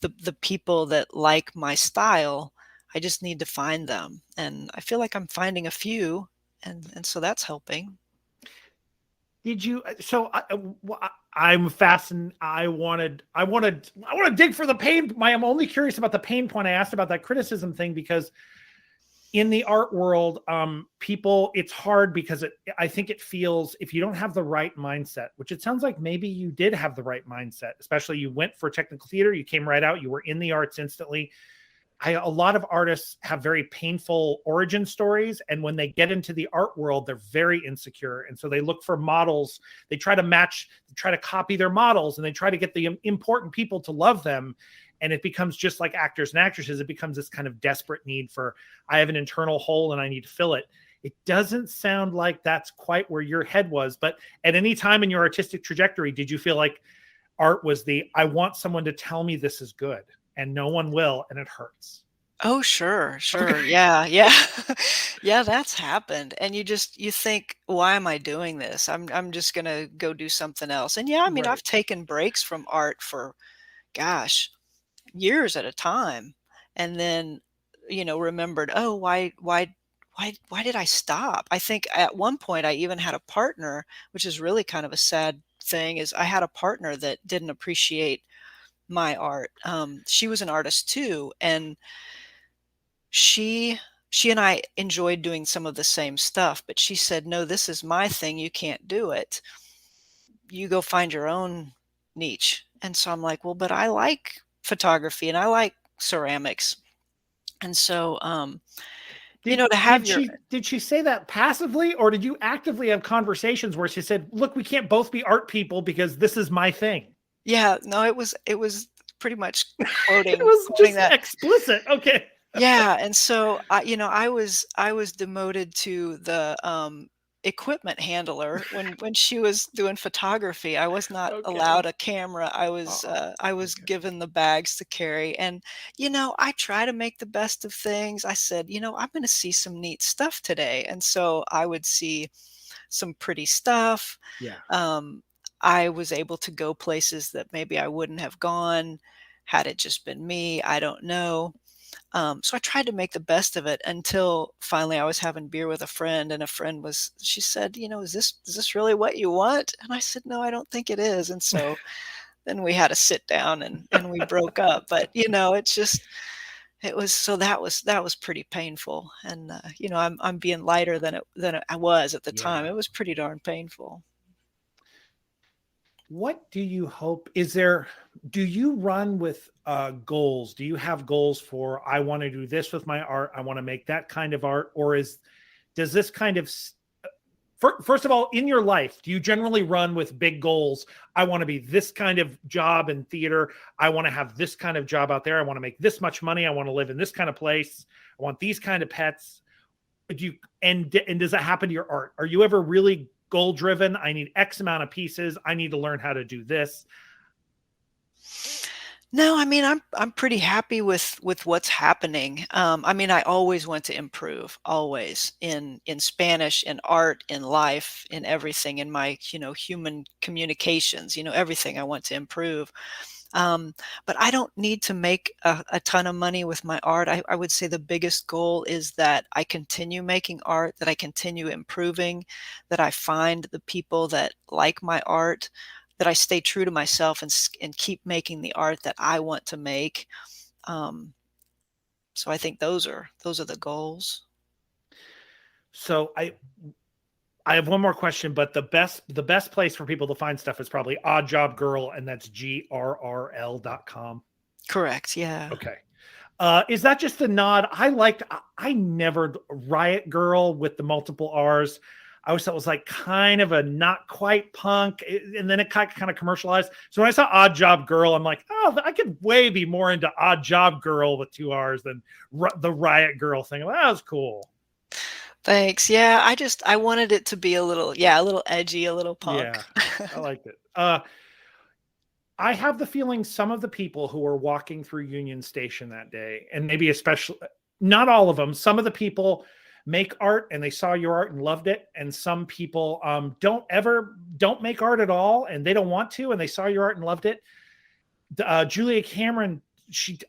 the people that like my style. I just need to find them, and I feel like I'm finding a few, and so that's helping. Did you? I'm fascinated. I want to dig for the pain. I'm only curious about the pain point. I asked about that criticism thing because in the art world, people, it's hard because I think it feels, if you don't have the right mindset, which it sounds like maybe you did have the right mindset, especially you went for technical theater, you came right out, you were in the arts instantly. A lot of artists have very painful origin stories. And when they get into the art world, they're very insecure. And so they look for models. They try to copy their models, and they try to get the important people to love them. And it becomes just like actors and actresses. It becomes this kind of desperate need for, I have an internal hole and I need to fill it. It doesn't sound like that's quite where your head was. But at any time in your artistic trajectory, did you feel like art was I want someone to tell me this is good, and no one will, and it hurts? Oh, sure, Okay. sure. Yeah, yeah. Yeah, that's happened. And you think, "Why am I doing this? I'm just gonna go do something else." And yeah, I mean, Right. I've taken breaks from art for, gosh, years at a time. And then, remembered, "Oh, why did I stop?" I think at one point I even had a partner, which is really kind of a sad thing, is I had a partner that didn't appreciate my art. She was an artist too, and she she and I enjoyed doing some of the same stuff, but she said, "No, this is my thing, you can't do it. You go find your own niche." And so I'm like, "Well, but I like photography and I like ceramics." And so, Did to have did your she did she say that passively, or did you actively have conversations where she said, "Look, we can't both be art people because this is my thing"? Yeah, no, it was pretty much It quoting was quoting just that. explicit. Okay. Yeah, and so I was demoted to the, equipment handler when she was doing photography. I was not allowed Okay. a camera. I was Okay. given the bags to carry. And, I try to make the best of things. I said, "I'm gonna see some neat stuff today." And so I would see some pretty stuff. Yeah. Um, I was able to go places that maybe I wouldn't have gone had it just been me. I don't know. So I tried to make the best of it until finally I was having beer with a friend, and she said, "Is this really what you want?" And I said, "No, I don't think it is." And so then we had a sit down, and we broke up. But, that was pretty painful. And, I'm being lighter than I was at the time. Yeah. It was pretty darn painful. What do you hope? Do you run with goals? Do you have goals for, I want to do this with my art? I want to make that kind of art? Or does this kind of, first of all, in your life, do you generally run with big goals? I want to be this kind of job in theater. I want to have this kind of job out there. I want to make this much money. I want to live in this kind of place. I want these kind of pets. And does that happen to your art? Are you ever really goal driven? I need X amount of pieces. I need to learn how to do this. No, I mean, I'm pretty happy with what's happening. I mean, I always want to improve, always in Spanish, in art, in life, in everything, in my, human communications, everything I want to improve. Um, but I don't need to make a ton of money with my art. I would say the biggest goal is that I continue making art, that I continue improving, that I find the people that like my art, that I stay true to myself and keep making the art that I want to make. Um, so I think those are the goals. So I have one more question, but the best place for people to find stuff is probably Odd Job Girl, and that's grrl.com. Correct. Yeah. Okay. Is that just a nod? I never Riot Girl with the multiple R's. I always thought it was like kind of a not quite punk, and then it kind of commercialized. So when I saw Odd Job Girl, I'm like, oh, I could way be more into Odd Job Girl with two R's than the Riot Girl thing. Well, that was cool. Thanks. Yeah. I wanted it to be a little edgy, a little punk. Yeah, I liked it. I have the feeling some of the people who were walking through Union Station that day, and maybe especially not all of them, some of the people make art and they saw your art and loved it, and some people don't make art at all and they don't want to, and they saw your art and loved it. Julia Cameron, she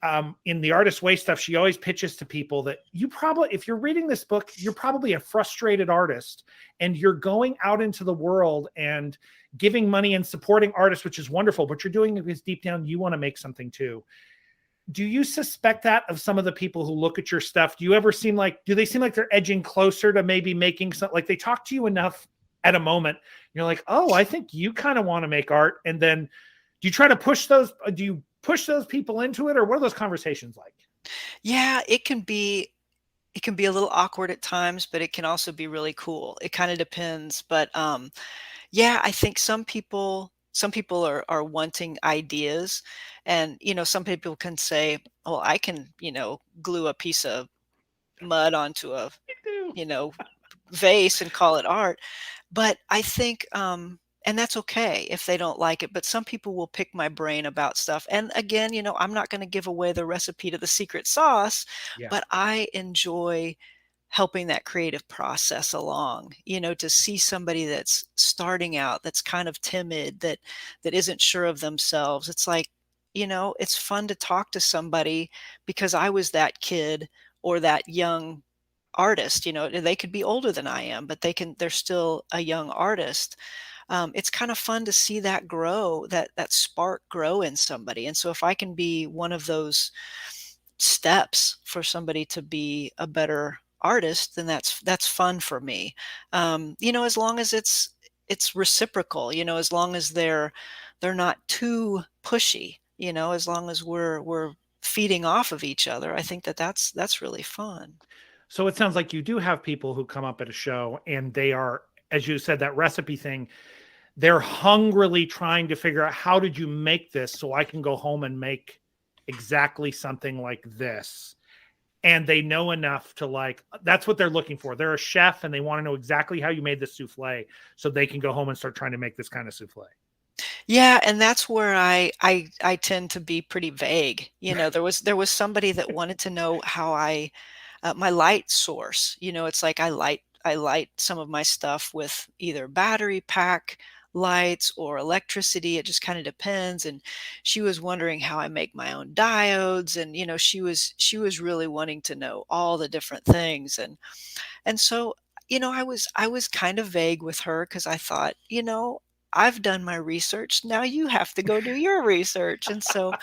in the Artist Way stuff, she always pitches to people that you probably, if you're reading this book, you're probably a frustrated artist and you're going out into the world and giving money and supporting artists, which is wonderful, but you're doing it because deep down you want to make something too. Do you suspect that of some of the people who look at your stuff? Do they seem like they're edging closer to maybe making something, like they talk to you enough at a moment, you're like, oh, I think you kind of want to make art, and then do you try to push those? Do you push those people into it, or what are those conversations like? Yeah, it can be a little awkward at times, but it can also be really cool. It kind of depends, but yeah, I think some people are wanting ideas, and some people can say, "Oh, I can, glue a piece of mud onto a, you know, vase and call it art." But I think, and that's okay if they don't like it, but some people will pick my brain about stuff. And again, I'm not going to give away the recipe to the secret sauce, Yeah. but I enjoy helping that creative process along, to see somebody that's starting out, that's kind of timid, that isn't sure of themselves. It's like, it's fun to talk to somebody because I was that kid or that young artist. They could be older than I am, but they're still a young artist. It's kind of fun to see that grow, that spark grow in somebody. And so if I can be one of those steps for somebody to be a better artist, then that's fun for me. As long as it's reciprocal, as long as they're not too pushy, as long as we're feeding off of each other, I think that's really fun. So it sounds like you do have people who come up at a show and they are, as you said, that recipe thing, they're hungrily trying to figure out, how did you make this so I can go home and make exactly something like this? And they know enough to, like, that's what they're looking for. They're a chef and they want to know exactly how you made the souffle so they can go home and start trying to make this kind of souffle. Yeah, and that's where I tend to be pretty vague. There was somebody that wanted to know how my light source. It's like I light some of my stuff with either battery pack lights or electricity. It just kind of depends. And she was wondering how I make my own diodes, and she was really wanting to know all the different things. And so, I was kind of vague with her because I thought, I've done my research. Now you have to go do your research. And so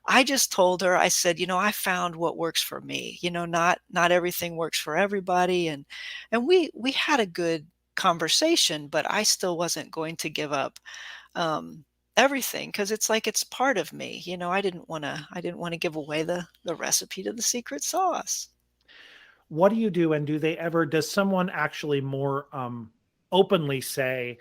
I just told her, I said, I found what works for me. Not everything works for everybody. And we had a good conversation, but I still wasn't going to give up, um, everything, because it's like it's part of me, I didn't wanna give away the recipe to the secret sauce. What do you do? And does someone actually more openly say,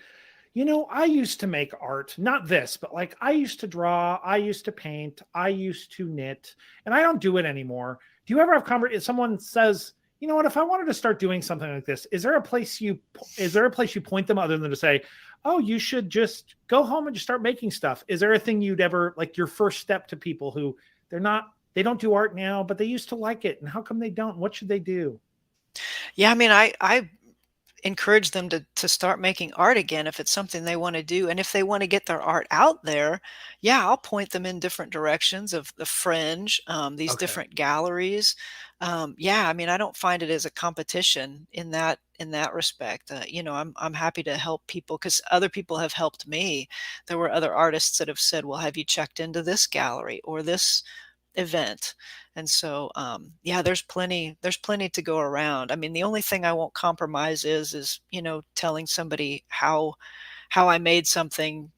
I used to make art, not this, but like I used to draw, I used to paint, I used to knit, and I don't do it anymore. Do you ever have conversation? If someone says, you know what, if I wanted to start doing something like this, is there a place you point them other than to say, oh, you should just go home and just start making stuff? Is there a thing you'd ever like your first step to people who they don't do art now, but they used to like it, and how come they don't? What should they do? Yeah, I mean, I encourage them to start making art again if it's something they want to do. And if they want to get their art out there, yeah, I'll point them in different directions of the fringe, these Okay. different galleries. Yeah, I mean, I don't find it as a competition in that respect. I'm happy to help people because other people have helped me. There were other artists that have said, "Well, have you checked into this gallery or this event?" And so, yeah, there's plenty to go around. I mean, the only thing I won't compromise is telling somebody how I made something,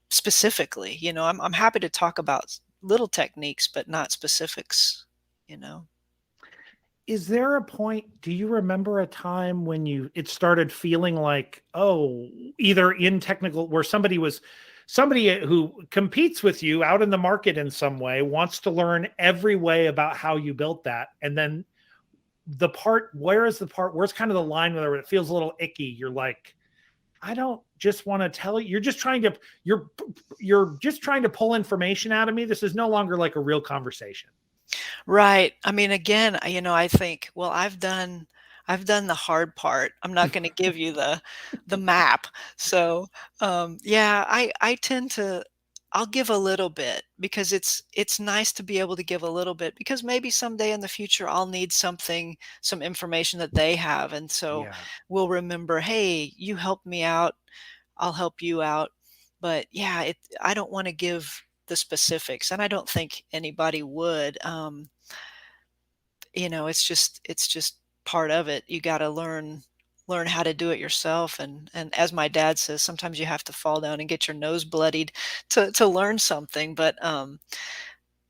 specifically. I'm happy to talk about little techniques, but not specifics, you know. Is there a point, do you remember a time when it started feeling like, oh, either in technical where somebody who competes with you out in the market in some way wants to learn every way about how you built that, and then where's kind of the line where it feels a little icky? You're like, I don't just want to tell you. You're you're just trying to pull information out of me. This is no longer like a real conversation. Right. I mean, again, I think, well, I've done the hard part. I'm not gonna give you the map. So, yeah, I tend to I'll give a little bit because it's nice to be able to give a little bit because maybe someday in the future I'll need some information that they have. And so Yeah. we'll remember, hey, you helped me out, I'll help you out. But yeah, I don't want to give the specifics, and I don't think anybody would. It's just part of it. You got to learn how to do it yourself, and as my dad says, sometimes you have to fall down and get your nose bloodied to learn something. But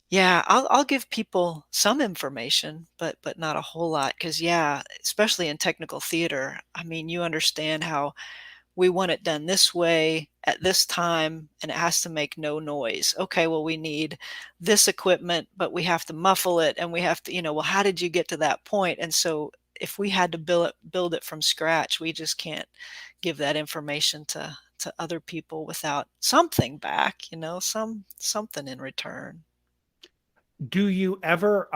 yeah, I'll give people some information, but not a whole lot, because yeah, especially in technical theater, I mean, you understand how we want it done this way at this time, and it has to make no noise. Okay, well, we need this equipment, but we have to muffle it, and we have to, well, how did you get to that point? And so if we had to build it from scratch, we just can't give that information to other people without something back, something in return. Do you ever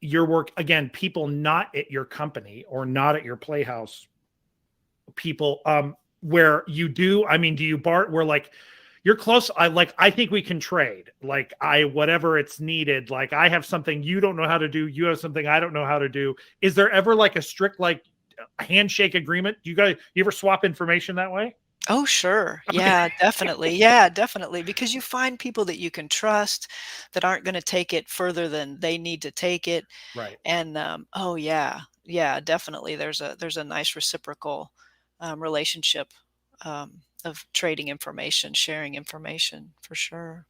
your work again, people not at your company or not at your playhouse, people where you do, I mean, do you bar where like you're close, I think we can trade, like I whatever it's needed, like I have something you don't know how to do, you have something I don't know how to do. Is there ever like a strict like handshake agreement? You ever swap information that way? Oh, sure. Okay. Yeah, definitely. Yeah, definitely. Because you find people that you can trust that aren't going to take it further than they need to take it. Right. And oh yeah, yeah, definitely. There's a nice reciprocal relationship of trading information, sharing information for sure.